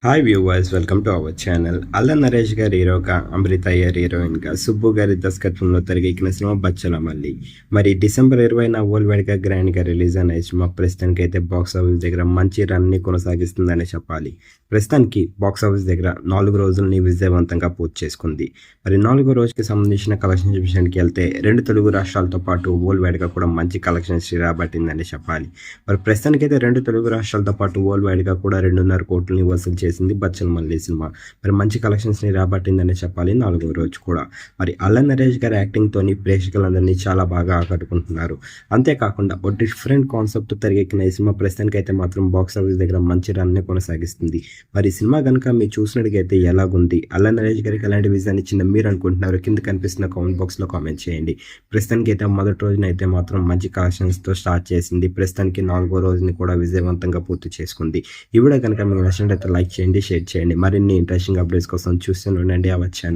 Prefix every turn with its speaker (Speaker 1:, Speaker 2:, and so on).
Speaker 1: Hi viewers, welcome to our channel. అల్ల నరేష్ గారి హీరోగా, అమృత అయ్యర్ హీరోయిన్గా, సుబ్బు గారి దర్శకత్వంలో తెరకెక్కిన సినిమా బచ్చల మల్లి. మరి డిసెంబర్ 20న వరల్డ్ వైడ్గా గ్రాండ్గా రిలీజ్ అయిన ఈ సినిమా ప్రస్తుతానికి అయితే బాక్స్ ఆఫీస్ దగ్గర మంచి రన్ని కొనసాగిస్తుందని చెప్పాలి. ప్రస్తుతానికి బాక్స్ ఆఫీస్ దగ్గర 4 రోజుల్ని విజయవంతంగా పూర్తి చేసుకుంది. మరి 4వ రోజుకి సంబంధించిన కలెక్షన్స్ విషయానికి వెళ్తే 2 తెలుగు రాష్ట్రాలతో పాటు వరల్డ్ వైడ్గా కూడా మంచి కలెక్షన్స్ రాబట్టిందని చెప్పాలి. మరి ప్రస్తుతానికైతే 2 తెలుగు రాష్ట్రాలతో పాటు వరల్డ్ వైడ్గా కూడా 2.5 కోట్లని వసూలు చేసింది బచ్చల మల్లి సినిమా. మరి మంచి కలెక్షన్స్ని రాబట్టిందని చెప్పాలి 4వ రోజు కూడా. మరి అల్ల నరేష్ గారి యాక్టింగ్తోని ప్రేక్షకులందరినీ చాలా బాగా ఆకట్టుకుంటున్నారు. అంతేకాకుండా ఒక డిఫరెంట్ కాన్సెప్ట్ తెరకెక్కిన ఈ సినిమా ప్రస్తుతానికైతే మాత్రం బాక్స్ ఆఫీస్ దగ్గర మంచి రన్ని కొనసాగిస్తుంది. మరి ఈ సినిమా కనుక మీరు చూసినట్టుగైతే ఎలాగుంది, అల్ల నరేష్ గారికి ఎలాంటి విజయాన్ని ఇచ్చిందో మీరు అనుకుంటున్నారు కింద కనిపిస్తున్న కామెంట్ బాక్స్లో కామెంట్ చేయండి. ప్రస్తుతానికి అయితే మొదటి రోజున అయితే మాత్రం మంచి కలెక్షన్స్తో స్టార్ట్ చేసింది. ప్రస్తుతానికి 4వ రోజుని కూడా విజయవంతంగా పూర్తి చేసుకుంది. ఈ వీడియో కనుక మీకు నచ్చినట్లయితే లైక్ చేయండి, షేర్ చేయండి. మరిన్ని ఇంట్రెస్టింగ్ అప్డేట్స్ కోసం చూస్తూనే ఉండండి అవర్ ఛానల్.